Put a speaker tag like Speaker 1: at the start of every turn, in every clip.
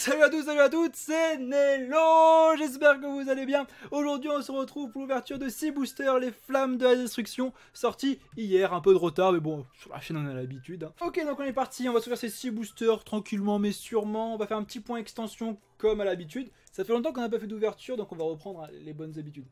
Speaker 1: Salut à tous, salut à toutes, c'est Nello. J'espère que vous allez bien. Aujourd'hui on se retrouve pour l'ouverture de 6 boosters, les flammes de la destruction, sorti hier, un peu de retard mais bon, sur la chaîne on a l'habitude. Ok, donc on est parti, on va s'ouvrir ces 6 boosters tranquillement mais sûrement. On va faire un petit point extension comme à l'habitude. Ça fait longtemps qu'on n'a pas fait d'ouverture donc on va reprendre les bonnes habitudes.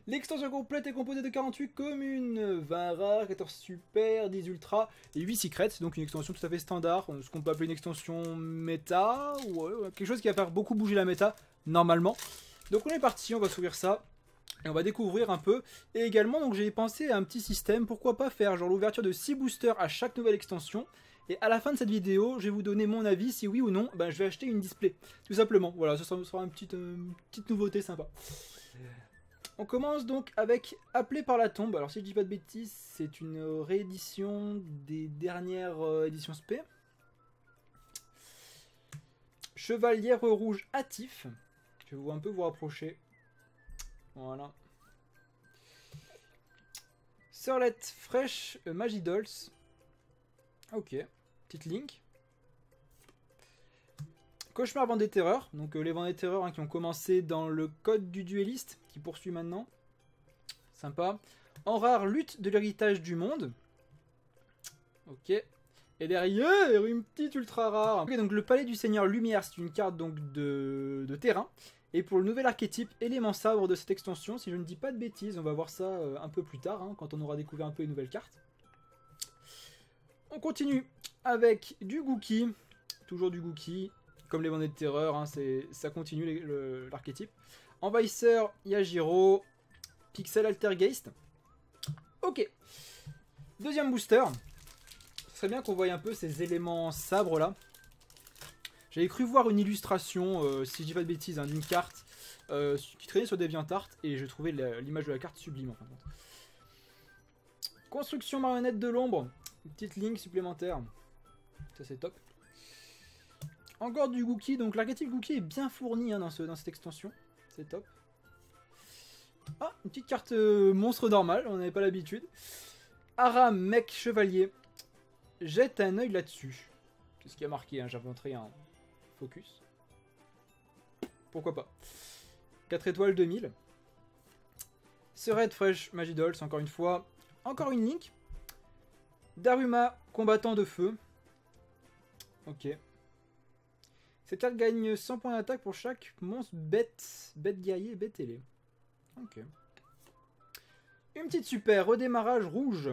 Speaker 1: L'extension complète est composée de 48 communes, 20 rares, 14 super, 10 ultra et 8 secrets. Donc une extension tout à fait standard, ce qu'on peut appeler une extension méta, ou quelque chose qui va faire beaucoup bouger la méta normalement. Donc on est parti, on va s'ouvrir ça. Et on va découvrir un peu. Et également, donc j'ai pensé à un petit système. Pourquoi pas faire genre l'ouverture de 6 boosters à chaque nouvelle extension. Et à la fin de cette vidéo, je vais vous donner mon avis. Si oui ou non, ben, je vais acheter une display. Tout simplement. Voilà, ce sera une petite nouveauté sympa. On commence donc avec Appelé par la tombe. Alors si je dis pas de bêtises, c'est une réédition des dernières éditions SP. Chevalière rouge hâtif. Je vais un peu vous rapprocher. Voilà. Sœurlette fraîche Magidolls. Ok. Petite link. Cauchemar Vendée Terreur. Donc les Vendées Terreur hein, qui ont commencé dans le code du dueliste. Qui poursuit maintenant. Sympa. En rare lutte de l'héritage du monde. Ok. Et derrière une petite ultra rare. Ok, donc le palais du Seigneur Lumière. C'est une carte donc de terrain. Et pour le nouvel archétype élément sabre de cette extension, si je ne dis pas de bêtises, on va voir ça un peu plus tard, hein, quand on aura découvert un peu les nouvelles cartes. On continue avec du Gookie, toujours du Gookie, comme les Vendées de Terreur, hein, ça continue l'archétype. Envahisseur Yajiro, Pixel Altergeist. Ok, deuxième booster. Ce serait bien qu'on voie un peu ces éléments sabres là. J'avais cru voir une illustration, si je dis pas de bêtises, hein, d'une carte qui traînait sur DeviantArt et j'ai trouvé l'image de la carte sublime en fin de compte. Construction marionnette de l'ombre, une petite ligne supplémentaire, ça c'est top. Encore du Gookie, donc l'archétype Gookie est bien fourni hein, dans cette extension, c'est top. Ah, une petite carte monstre normale, on n'avait pas l'habitude. Aram mec chevalier, jette un œil là-dessus. C'est ce qui a marqué, hein, j'ai inventé un focus. Pourquoi pas. 4 étoiles 2000. Sœurlette fraîche Magidolls, encore une fois. Encore une link. Daruma, combattant de feu. Ok. Cette carte gagne 100 points d'attaque pour chaque monstre bête guerrier et bête ailé. Ok. Une petite super, redémarrage rouge.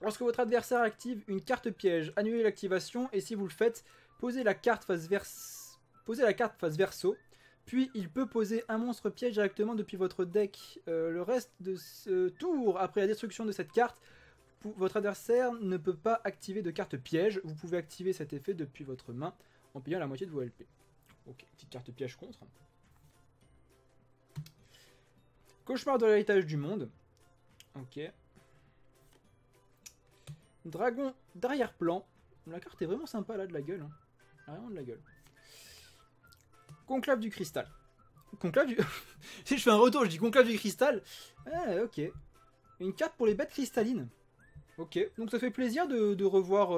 Speaker 1: Lorsque votre adversaire active une carte piège, annulez l'activation et si vous le faites, posez la carte face verso. Puis il peut poser un monstre piège directement depuis votre deck. Le reste de ce tour, après la destruction de cette carte, votre adversaire ne peut pas activer de carte piège. Vous pouvez activer cet effet depuis votre main en payant la moitié de vos LP. Ok, petite carte piège contre. Cauchemar de l'héritage du monde. Ok. Dragon d'arrière-plan. La carte est vraiment sympa là, de la gueule. Hein. Vraiment de la gueule. Conclave du cristal. Conclave du... si je fais un retour, je dis conclave du cristal. Ah, ok. Une carte pour les bêtes cristallines. Ok, donc ça fait plaisir de revoir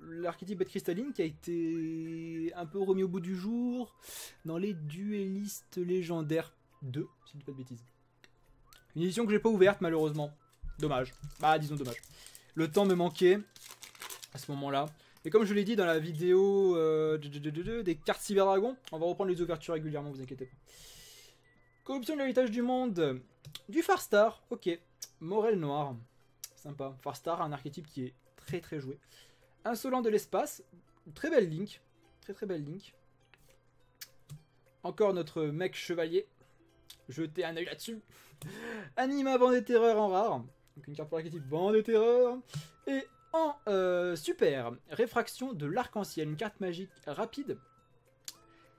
Speaker 1: l'archétype bête cristalline qui a été un peu remis au bout du jour dans les duellistes légendaires 2, si je dis pas de bêtises. Une édition que j'ai pas ouverte malheureusement. Dommage. Bah disons dommage. Le temps me manquait à ce moment-là. Et comme je l'ai dit dans la vidéo des cartes Cyberdragon, on va reprendre les ouvertures régulièrement, vous inquiétez pas. Corruption de l'héritage du monde. Du Farstar, ok. Morel noir. Sympa. Farstar, un archétype qui est très très joué. Insolent de l'espace. Très belle link. Très très belle link. Encore notre mec chevalier. Jetez un œil là-dessus. Anima Vendée Terreur en rare. Donc une carte pour l'archétype Vendée Terreur. Et en super, réfraction de l'arc-en-ciel, une carte magique rapide.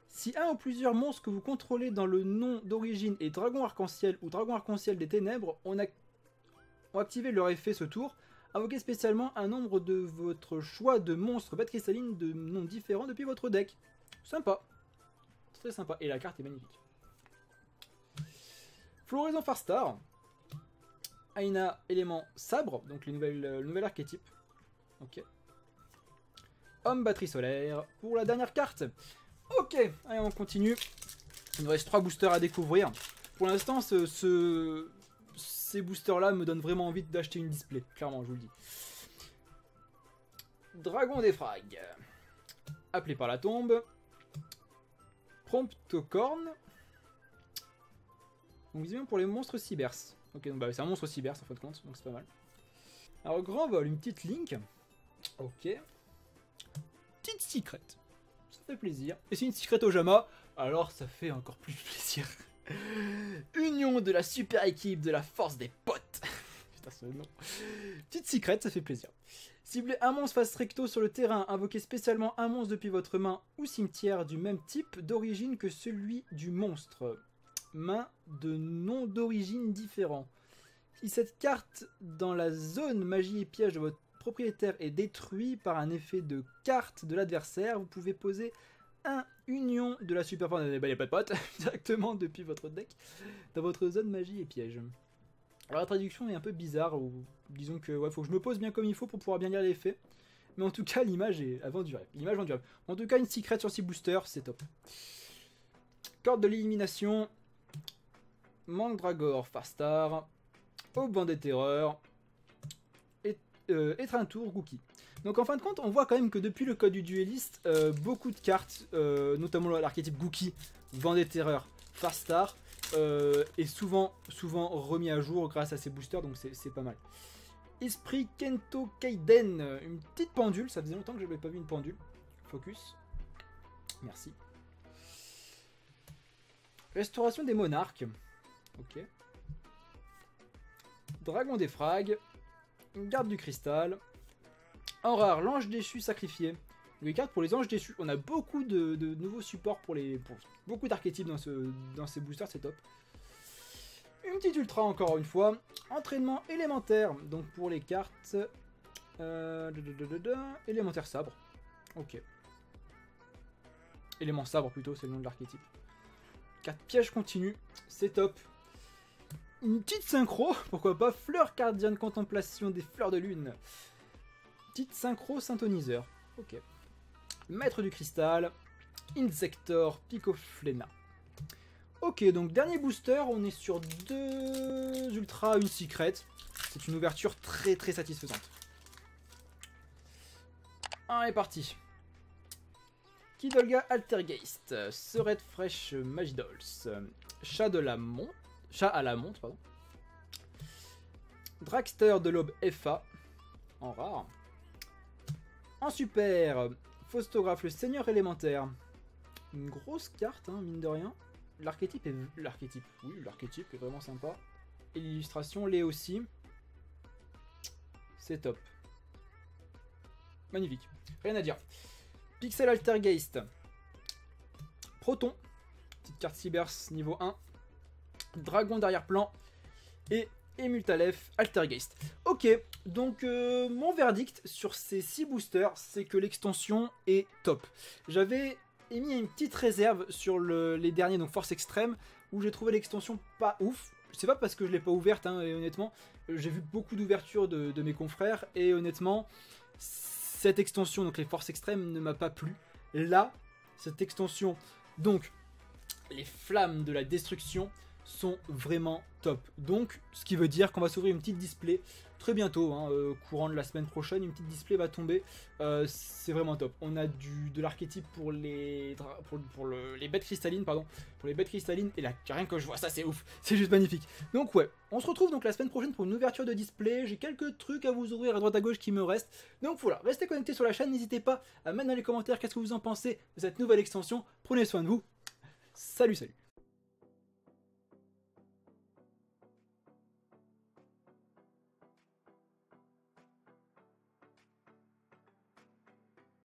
Speaker 1: Si un ou plusieurs monstres que vous contrôlez dans le nom d'origine est dragon arc-en-ciel ou dragon arc-en-ciel des ténèbres, ont activé leur effet ce tour, invoquez spécialement un nombre de votre choix de monstres bêtes cristallines de noms différents depuis votre deck. Sympa. Très sympa. Et la carte est magnifique. Floraison Farstar. Aina, élément sabre, donc le nouvel archétype. Ok. Homme batterie solaire. Pour la dernière carte, Ok, allez on continue. Il nous reste 3 boosters à découvrir. Pour l'instant, ces boosters là me donnent vraiment envie d'acheter une display, clairement je vous le dis. Dragon des frags. Appelé par la tombe. Promptocorn. Donc visiblement pour les monstres cybers. Ok, donc bah, c'est un monstre cybers en fin de compte, donc c'est pas mal. Alors grand vol, une petite Link. Ok. Petite secret. Ça fait plaisir. Et c'est une secret Ojama, alors ça fait encore plus plaisir. Union de la super équipe de la force des potes. Putain ce nom. Petite secret, ça fait plaisir. Ciblez un monstre face recto sur le terrain, invoquez spécialement un monstre depuis votre main ou cimetière du même type d'origine que celui du monstre. Main de nom d'origine différent. Si cette carte dans la zone magie et piège de votre propriétaire est détruite par un effet de carte de l'adversaire, vous pouvez poser un union de la super force des pas de potes directement depuis votre deck dans votre zone magie et piège. Alors la traduction est un peu bizarre, ou disons que ouais, faut que je me pose bien comme il faut pour pouvoir bien lire les effets. Mais en tout cas, l'image est avant du rêve. L'image vend du rêve. En tout cas, une secret sur 6 boosters, c'est top. Corde de l'élimination. Mandragore Fastar. Aube des terreurs. Étreinte-tour Gookie. Donc en fin de compte, on voit quand même que depuis le code du dueliste, beaucoup de cartes, notamment l'archétype Gookie, Vent des terreurs, Fastar, est souvent remis à jour grâce à ces boosters, donc c'est pas mal. Esprit Kento Kaiden, une petite pendule, ça faisait longtemps que je n'avais pas vu une pendule. Focus. Merci. Restauration des monarques. Ok. Dragon des frags. Garde du cristal. En rare, l'ange déchu sacrifié. Les cartes pour les anges déchus. On a beaucoup de nouveaux supports pour beaucoup d'archétypes dans ces boosters, c'est top. Une petite ultra encore une fois. Entraînement élémentaire. Donc pour les cartes... élémentaire sabre. Ok. Élément sabre plutôt, c'est le nom de l'archétype. Carte piège continue. C'est top. Une petite synchro, pourquoi pas. Fleur cardienne contemplation des fleurs de lune. Petite synchro synthoniseur. Ok. Maître du cristal. Insector Picoflena. Ok, donc dernier booster, on est sur 2 ultras, une secret. C'est une ouverture très très satisfaisante. Allez, parti. Kidolga Altergeist, Serette Fraîche Magidols, Chat à la monte, pardon. Dragster de l'aube FA, en rare. En super, Faustographe le Seigneur élémentaire. Une grosse carte, hein, mine de rien. L'archétype est vraiment sympa. Et l'illustration l'est aussi. C'est top. Magnifique. Rien à dire. Pixel Altergeist. Proton. Petite carte Cybers niveau 1. Dragon d'arrière-plan. Et Emultalef Altergeist. Ok, donc mon verdict sur ces 6 boosters, c'est que l'extension est top. J'avais émis une petite réserve sur les derniers, donc Force Extrême, où j'ai trouvé l'extension pas ouf. C'est pas parce que je l'ai pas ouverte, hein, et honnêtement, j'ai vu beaucoup d'ouvertures de mes confrères, et honnêtement, cette extension, donc les Forces Extrêmes, ne m'a pas plu. Là, cette extension, donc les flammes de la destruction, sont vraiment top. Donc, ce qui veut dire qu'on va s'ouvrir une petite display très bientôt, hein, courant de la semaine prochaine, une petite display va tomber. C'est vraiment top. On a de l'archétype pour les bêtes cristallines, pardon, pour les bêtes cristallines, et là, rien que je vois ça, c'est ouf, c'est juste magnifique. Donc ouais, on se retrouve donc la semaine prochaine pour une ouverture de display. J'ai quelques trucs à vous ouvrir à droite à gauche qui me restent. Donc voilà, restez connectés sur la chaîne, n'hésitez pas à mettre dans les commentaires qu'est-ce que vous en pensez de cette nouvelle extension. Prenez soin de vous. Salut, salut.